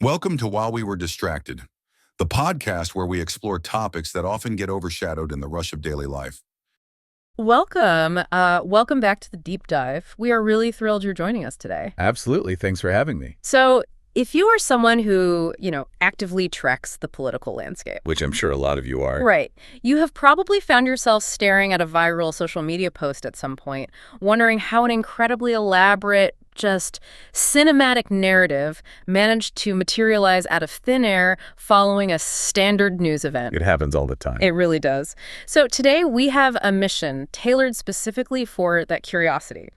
Welcome to While We Were Distracted, the podcast where we explore topics that often get overshadowed in the rush of daily life. Welcome back to the deep dive. We are really thrilled you're joining us today. Absolutely. Thanks for having me. So if you are someone who, actively treks the political landscape, Which I'm sure a lot of you are. right, you have probably found yourself staring at a viral social media post at some point, wondering how an incredibly elaborate, just cinematic narrative managed to materialize out of thin air following a standard news event. It happens all the time. It really does. So today we have a mission tailored specifically for that curiosity.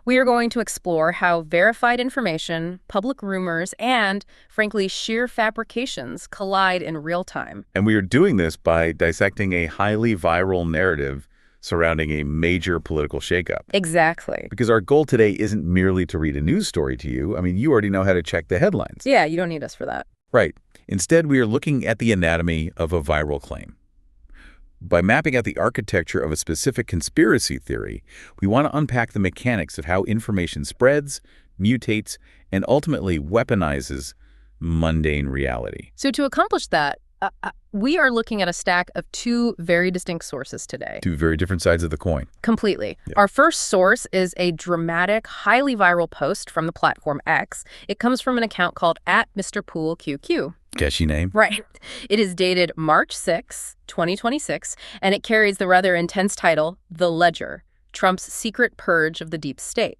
We are going to explore how verified information, public rumors, and, frankly, sheer fabrications collide in real time. And we are doing this by dissecting a highly viral narrative surrounding a major political shakeup. Exactly. Because our goal today isn't merely to read a news story to you. I mean, you already know how to check the headlines. Yeah, you don't need us for that. Right. Instead, we are looking at the anatomy of a viral claim. By mapping out the architecture of a specific conspiracy theory, we want to unpack the mechanics of how information spreads, mutates, and ultimately weaponizes mundane reality. So to accomplish that, we are looking at a stack of two very distinct sources today. Two very different sides of the coin. Completely. Yeah. Our first source is a dramatic, highly viral post from the platform X. It comes from an account called @MrPoolQQ. Catchy name. Right. It is dated March 6, 2026, and it carries the rather intense title, The Ledger, Trump's secret purge of the deep state.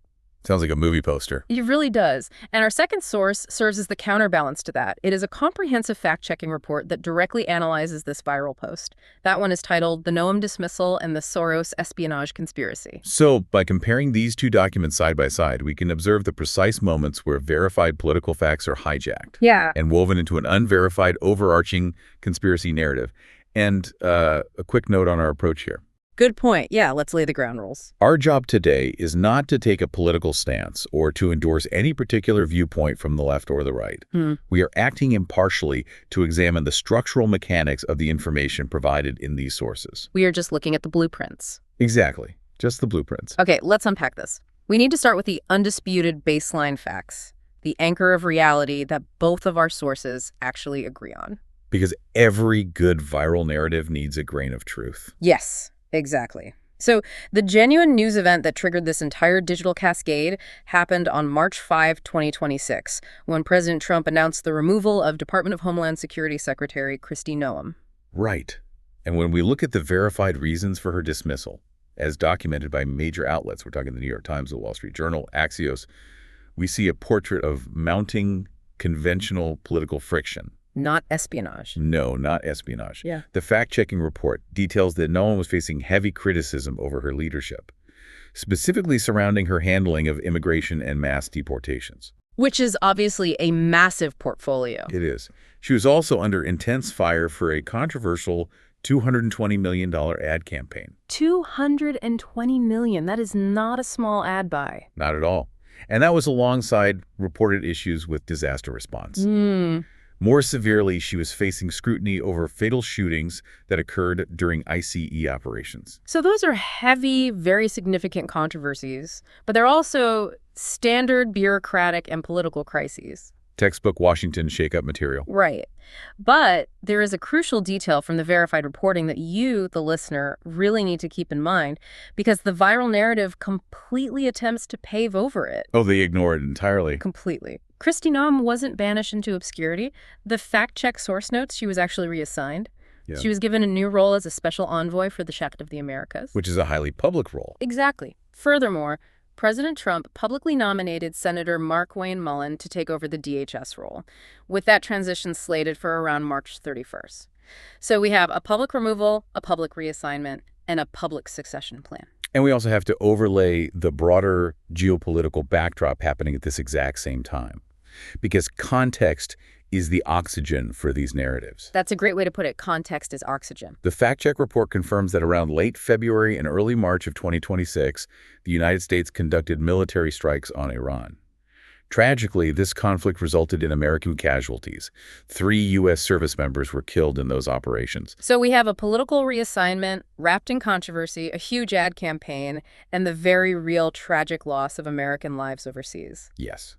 Sounds like a movie poster. It really does. And our second source serves as the counterbalance to that. It is a comprehensive fact-checking report that directly analyzes this viral post. That one is titled The Noem Dismissal and the Soros Espionage Conspiracy. So, by comparing these two documents side by side, we can observe the precise moments where verified political facts are hijacked and woven into an unverified, overarching conspiracy narrative. And a quick note on our approach here. Good point. Yeah, let's lay the ground rules. Our job today is not to take a political stance or to endorse any particular viewpoint from the left or the right. We are acting impartially to examine the structural mechanics of the information provided in these sources. We are just looking at the blueprints. Exactly. Just the blueprints. Okay, let's unpack this. We need to start with the undisputed baseline facts, the anchor of reality that both of our sources actually agree on. Because every good viral narrative needs a grain of truth. Yes. Exactly. So the genuine news event that triggered this entire digital cascade happened on March 5, 2026, when President Trump announced the removal of Department of Homeland Security Secretary Kristi Noem. Right. And when we look at the verified reasons for her dismissal, as documented by major outlets, we're talking the New York Times, the Wall Street Journal, Axios, we see a portrait of mounting conventional political friction. Not espionage. No, not espionage. Yeah. The fact-checking report details that Noem was facing heavy criticism over her leadership, specifically surrounding her handling of immigration and mass deportations. Which is obviously a massive portfolio. It is. She was also under intense fire for a controversial $220 million ad campaign. $220 million. That is not a small ad buy. Not at all. And that was alongside reported issues with disaster response. More severely, she was facing scrutiny over fatal shootings that occurred during ICE operations. So those are heavy, very significant controversies, but they're also standard bureaucratic and political crises. Textbook Washington shakeup material. Right. But there is a crucial detail from the verified reporting that you, the listener, really need to keep in mind because the viral narrative completely attempts to pave over it. Oh, they ignore it entirely. Completely. Kristi Noem wasn't banished into obscurity. The fact-check source notes, she was actually reassigned. Yeah. She was given a new role as a special envoy for the Shadow of the Americas. Which is a highly public role. Exactly. Furthermore, President Trump publicly nominated Senator Mark Wayne Mullen to take over the DHS role, with that transition slated for around March 31st. So we have a public removal, a public reassignment, and a public succession plan. And we also have to overlay the broader geopolitical backdrop happening at this exact same time. Because context is the oxygen for these narratives. That's a great way to put it. Context is oxygen. The fact-check report confirms that around late February and early March of 2026, the United States conducted military strikes on Iran. Tragically, this conflict resulted in American casualties. 3 U.S. service members were killed in those operations. So we have a political reassignment wrapped in controversy, a huge ad campaign, and the very real tragic loss of American lives overseas. Yes.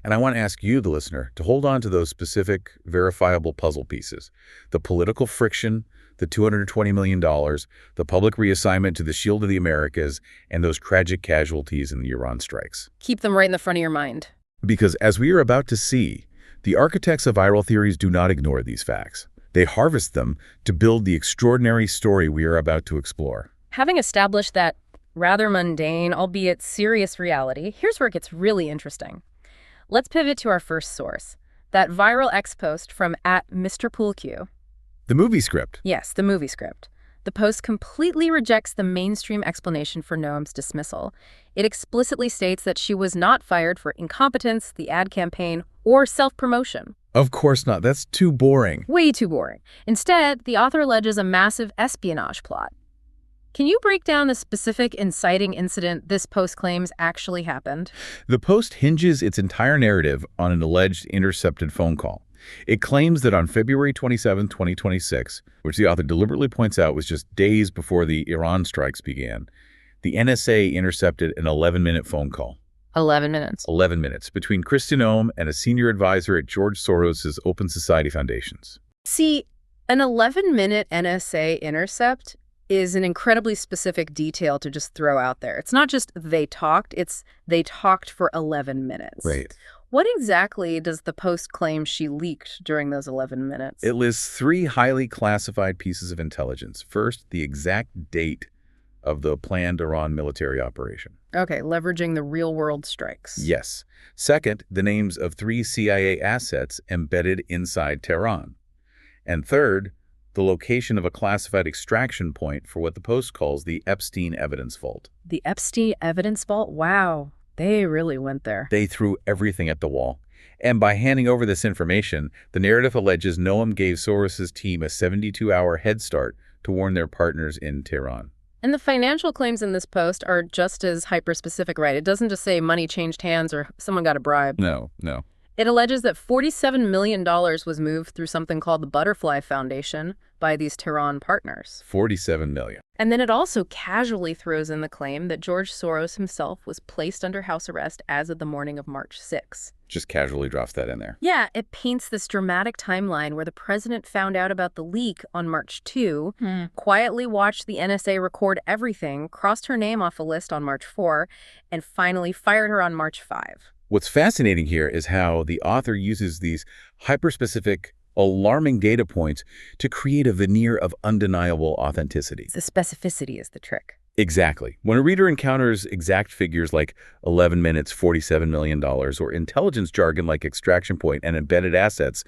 And I want to ask you, the listener, to hold on to those specific, verifiable puzzle pieces. The political friction, the $220 million, the public reassignment to the Shield of the Americas, and those tragic casualties in the Iran strikes. Keep them right in the front of your mind. Because as we are about to see, the architects of viral theories do not ignore these facts. They harvest them to build the extraordinary story we are about to explore. Having established that rather mundane, albeit serious reality, here's where it gets really interesting. Let's pivot to our first source, that viral X post from @MrPoolQ. The movie script. Yes, the movie script. The post completely rejects the mainstream explanation for Noem's dismissal. It explicitly states that she was not fired for incompetence, the ad campaign, or self-promotion. Of course not. That's too boring. Way too boring. Instead, the author alleges a massive espionage plot. Can you break down the specific inciting incident this post claims actually happened? The post hinges its entire narrative on an alleged intercepted phone call. It claims that on February 27, 2026, which the author deliberately points out was just days before the Iran strikes began, the NSA intercepted an 11-minute phone call. 11 minutes. 11 minutes between Kristi Noem and a senior advisor at George Soros' Open Society Foundations. See, an 11-minute NSA intercept is an incredibly specific detail to just throw out there. It's not just they talked, it's they talked for 11 minutes. Right. What exactly does the post claim she leaked during those 11 minutes? It lists 3 highly classified pieces of intelligence. First, the exact date of the planned Iran military operation. Okay, leveraging the real-world strikes. Yes. Second, the names of 3 CIA assets embedded inside Tehran. And third, the location of a classified extraction point for what the Post calls the Epstein evidence vault. The Epstein evidence vault? Wow, they really went there. They threw everything at the wall. And by handing over this information, the narrative alleges Noem gave Soros' team a 72-hour head start to warn their partners in Tehran. And the financial claims in this post are just as hyper-specific, right? It doesn't just say money changed hands or someone got a bribe. No. It alleges that $47 million was moved through something called the Butterfly Foundation by these Tehran partners. $47 million. And then it also casually throws in the claim that George Soros himself was placed under house arrest as of the morning of March 6. Just casually drops that in there. Yeah, it paints this dramatic timeline where the president found out about the leak on March 2, quietly watched the NSA record everything, crossed her name off a list on March 4, and finally fired her on March 5. What's fascinating here is how the author uses these hyper-specific, alarming data points to create a veneer of undeniable authenticity. The specificity is the trick. Exactly. When a reader encounters exact figures like 11 minutes, $47 million, or intelligence jargon like extraction point and embedded assets,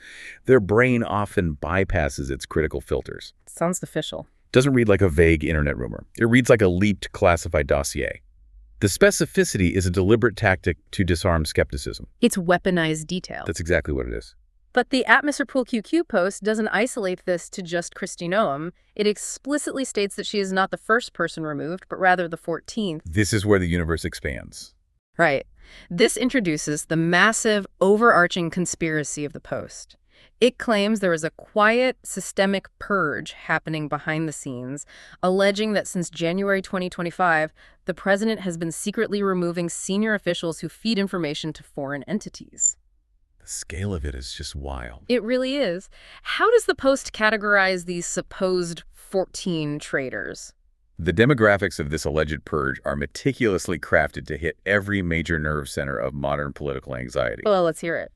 their brain often bypasses its critical filters. Sounds official. Doesn't read like a vague internet rumor. It reads like a leaked classified dossier. The specificity is a deliberate tactic to disarm skepticism. It's weaponized detail. That's exactly what it is. But the @MrPoolQQ post doesn't isolate this to just Kristi Noem. It explicitly states that she is not the first person removed, but rather the 14th. This is where the universe expands. Right. This introduces the massive, overarching conspiracy of the post. It claims there is a quiet, systemic purge happening behind the scenes, alleging that since January 2025, the president has been secretly removing senior officials who feed information to foreign entities. The scale of it is just wild. It really is. How does the Post categorize these supposed 14 traitors? The demographics of this alleged purge are meticulously crafted to hit every major nerve center of modern political anxiety. Well, let's hear it.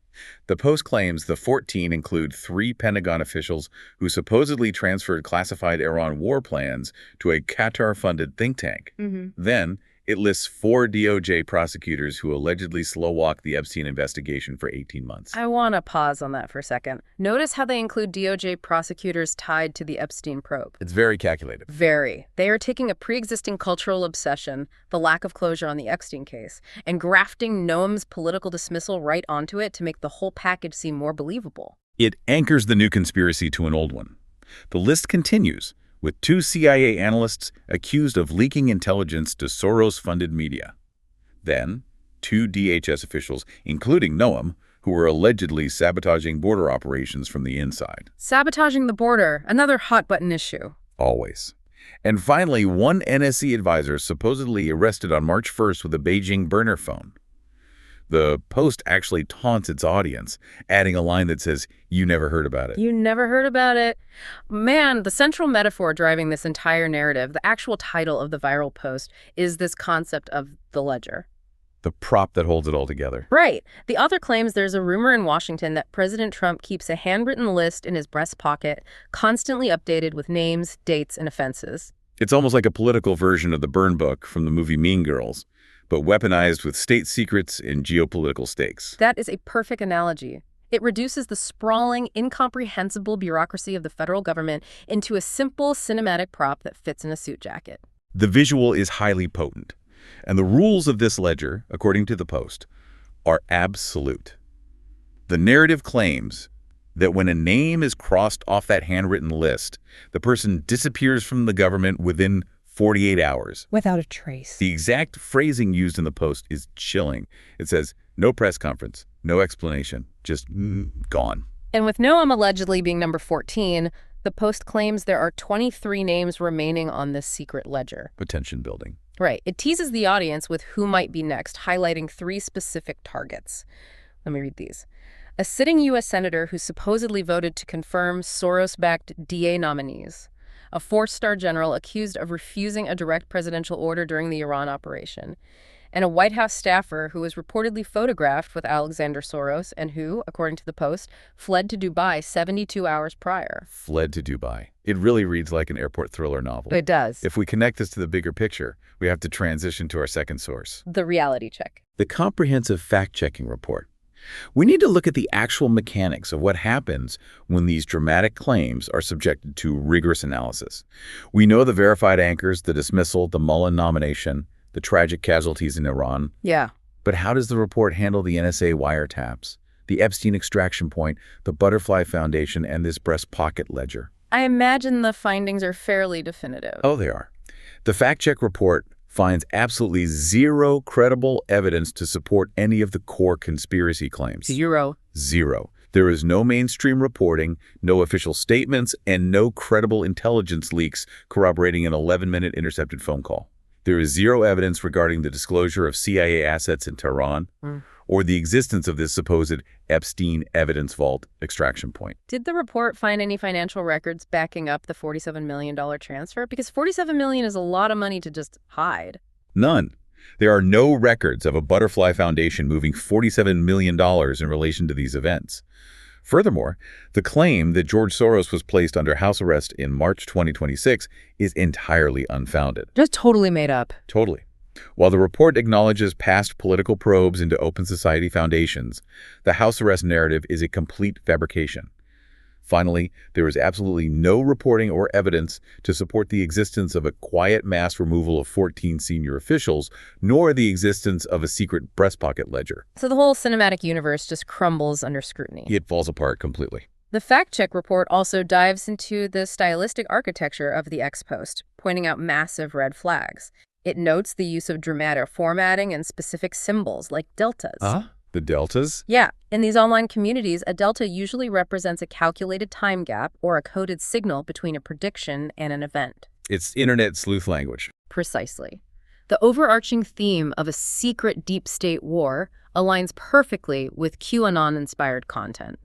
The Post claims the 14 include 3 Pentagon officials who supposedly transferred classified Iran war plans to a Qatar-funded think tank. Then, it lists 4 DOJ prosecutors who allegedly slow-walked the Epstein investigation for 18 months. I want to pause on that for a second. Notice how they include DOJ prosecutors tied to the Epstein probe. It's very calculated. Very. They are taking a pre-existing cultural obsession, the lack of closure on the Epstein case, and grafting Noem's political dismissal right onto it to make the whole package seem more believable. It anchors the new conspiracy to an old one. The list continues, with 2 CIA analysts accused of leaking intelligence to Soros-funded media. Then, 2 DHS officials, including Noem, who were allegedly sabotaging border operations from the inside. Sabotaging the border, another hot-button issue. Always. And finally, 1 NSC advisor supposedly arrested on March 1st with a Beijing burner phone. The Post actually taunts its audience, adding a line that says, "You never heard about it." You never heard about it. Man, the central metaphor driving this entire narrative, the actual title of the viral post, is this concept of the ledger. The prop that holds it all together. Right. The author claims there's a rumor in Washington that President Trump keeps a handwritten list in his breast pocket, constantly updated with names, dates, and offenses. It's almost like a political version of the burn book from the movie Mean Girls, but weaponized with state secrets and geopolitical stakes. That is a perfect analogy. It reduces the sprawling, incomprehensible bureaucracy of the federal government into a simple cinematic prop that fits in a suit jacket. The visual is highly potent, and the rules of this ledger, according to the Post, are absolute. The narrative claims that when a name is crossed off that handwritten list, the person disappears from the government within 48 hours. Without a trace. The exact phrasing used in the Post is chilling. It says, no press conference, no explanation, just gone. And with Noem allegedly being number 14, the Post claims there are 23 names remaining on this secret ledger. Attention building. Right. It teases the audience with who might be next, highlighting 3 specific targets. Let me read these. A sitting U.S. senator who supposedly voted to confirm Soros-backed DA nominees. A 4-star general accused of refusing a direct presidential order during the Iran operation. And a White House staffer who was reportedly photographed with Alexander Soros and who, according to the Post, fled to Dubai 72 hours prior. Fled to Dubai. It really reads like an airport thriller novel. It does. If we connect this to the bigger picture, we have to transition to our second source. The reality check. The comprehensive fact-checking report. We need to look at the actual mechanics of what happens when these dramatic claims are subjected to rigorous analysis. We know the verified anchors, the dismissal, the Mullen nomination, the tragic casualties in Iran. Yeah. But how does the report handle the NSA wiretaps, the Epstein extraction point, the Butterfly Foundation, and this breast pocket ledger? I imagine the findings are fairly definitive. Oh, they are. The fact-check report finds absolutely zero credible evidence to support any of the core conspiracy claims. Zero. Zero. There is no mainstream reporting, no official statements, and no credible intelligence leaks corroborating an 11-minute intercepted phone call. There is zero evidence regarding the disclosure of CIA assets in Tehran or the existence of this supposed Epstein evidence vault extraction point. Did the report find any financial records backing up the $47 million transfer? Because $47 million is a lot of money to just hide. None. There are no records of a Butterfly Foundation moving $47 million in relation to these events. Furthermore, the claim that George Soros was placed under house arrest in March 2026 is entirely unfounded. Just totally made up. Totally. While the report acknowledges past political probes into open society foundations, the house arrest narrative is a complete fabrication. Finally, there is absolutely no reporting or evidence to support the existence of a quiet mass removal of 14 senior officials, nor the existence of a secret breast pocket ledger. So the whole cinematic universe just crumbles under scrutiny. It falls apart completely. The fact-check report also dives into the stylistic architecture of the ex-post, pointing out massive red flags. It notes the use of dramatic formatting and specific symbols like deltas. The deltas? Yeah. In these online communities, a delta usually represents a calculated time gap or a coded signal between a prediction and an event. It's internet sleuth language. Precisely. The overarching theme of a secret deep state war aligns perfectly with QAnon-inspired content.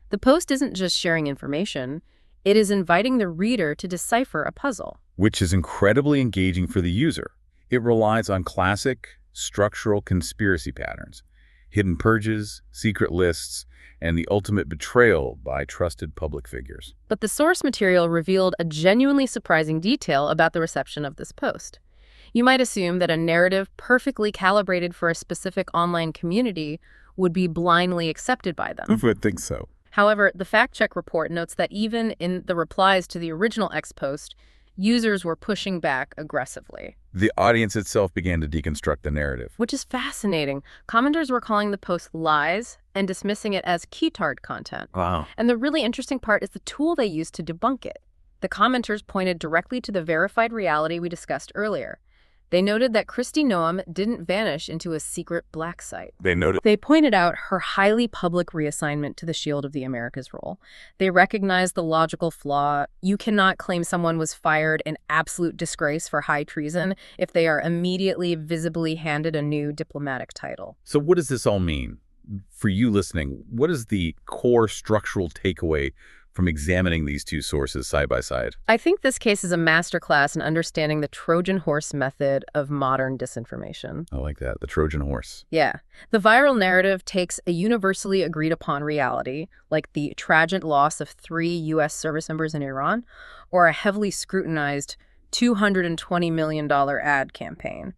The Post isn't just sharing information, it is inviting the reader to decipher a puzzle. Which is incredibly engaging for the user. It relies on classic, structural conspiracy patterns. Hidden purges, secret lists, and the ultimate betrayal by trusted public figures. But the source material revealed a genuinely surprising detail about the reception of this post. You might assume that a narrative perfectly calibrated for a specific online community would be blindly accepted by them. I would think so. However, the fact-check report notes that even in the replies to the original ex-post, users were pushing back aggressively. The audience itself began to deconstruct the narrative. Which is fascinating. Commenters were calling the post lies and dismissing it as keytard content. Wow. And the really interesting part is the tool they used to debunk it. The commenters pointed directly to the verified reality we discussed earlier. They noted that Kristi Noem didn't vanish into a secret black site. They They pointed out her highly public reassignment to the Shield of the Americas role. They recognized the logical flaw. You cannot claim someone was fired in absolute disgrace for high treason if they are immediately visibly handed a new diplomatic title. So what does this all mean? For you listening, what is the core structural takeaway from examining these two sources side by side? I think this case is a masterclass in understanding the Trojan horse method of modern disinformation. I like that, the Trojan horse. Yeah. The viral narrative takes a universally agreed upon reality, like the tragic loss of 3 U.S. service members in Iran, or a heavily scrutinized $220 million ad campaign,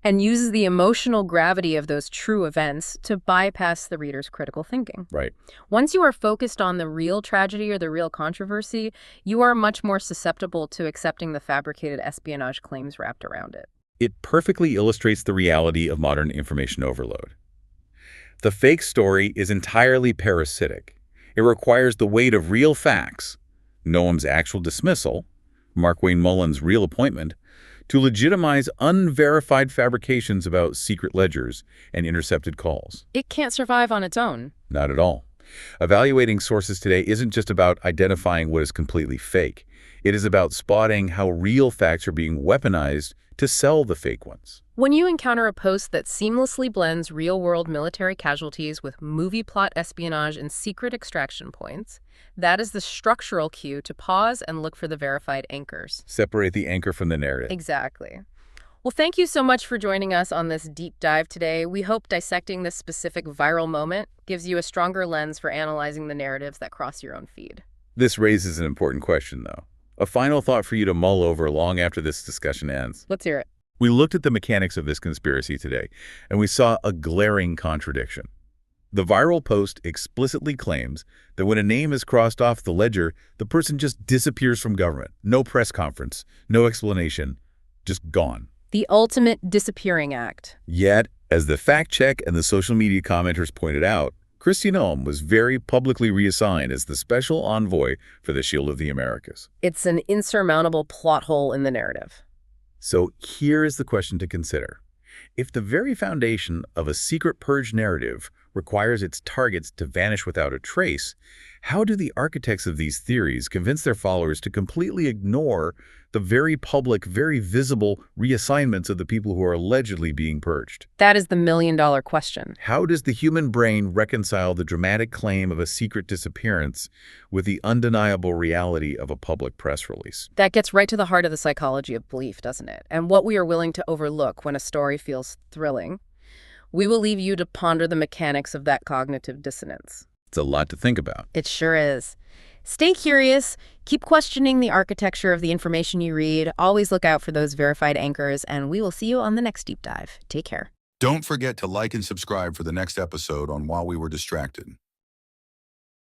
and uses the emotional gravity of those true events to bypass the reader's critical thinking. Right. Once you are focused on the real tragedy or the real controversy, you are much more susceptible to accepting the fabricated espionage claims wrapped around it. It perfectly illustrates the reality of modern information overload. The fake story is entirely parasitic. It requires the weight of real facts, Noem's actual dismissal, Mark Wayne Mullen's real appointment, to legitimize unverified fabrications about secret ledgers and intercepted calls. It can't survive on its own. Not at all. Evaluating sources today isn't just about identifying what is completely fake. It is about spotting how real facts are being weaponized to sell the fake ones. When you encounter a post that seamlessly blends real-world military casualties with movie plot espionage and secret extraction points, that is the structural cue to pause and look for the verified anchors. Separate the anchor from the narrative. Exactly. Well, thank you so much for joining us on this deep dive today. We hope dissecting this specific viral moment gives you a stronger lens for analyzing the narratives that cross your own feed. This raises an important question, though. A final thought for you to mull over long after this discussion ends. Let's hear it. We looked at the mechanics of this conspiracy today, and we saw a glaring contradiction. The viral post explicitly claims that when a name is crossed off the ledger, the person just disappears from government. No press conference, no explanation, just gone. The ultimate disappearing act. Yet, as the fact check and the social media commenters pointed out, Kristi Noem was very publicly reassigned as the special envoy for the Shield of the Americas. It's an insurmountable plot hole in the narrative. So here is the question to consider. If the very foundation of a secret purge narrative requires its targets to vanish without a trace, how do the architects of these theories convince their followers to completely ignore the very public, very visible reassignments of the people who are allegedly being purged? That is the million-dollar question. How does the human brain reconcile the dramatic claim of a secret disappearance with the undeniable reality of a public press release? That gets right to the heart of the psychology of belief, doesn't it? And what we are willing to overlook when a story feels thrilling. We will leave you to ponder the mechanics of that cognitive dissonance. It's a lot to think about. It sure is. Stay curious, keep questioning the architecture of the information you read, always look out for those verified anchors, and we will see you on the next deep dive. Take care. Don't forget to like and subscribe for the next episode on While We Were Distracted.